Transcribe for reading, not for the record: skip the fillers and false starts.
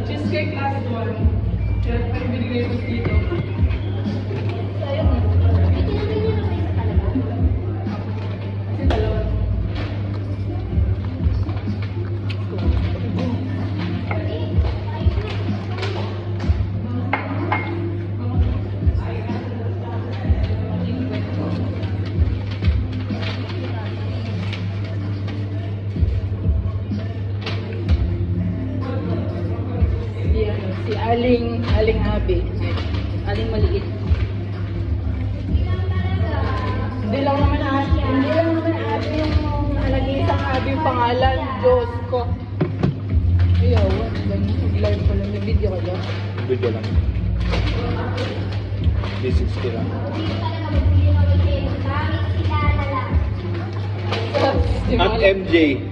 Cheesecake last one. Kaya pa yung binigay ko dito. Kasi dalawa. Si Aling Abi. Aling maliit. Hindi lang naman Abi yung nag-iisang Abi yung pangalan. Diyos ko. Ayaw, nag-live ko lang. May video ka dyan. Video lang. D60 lang. At MJ.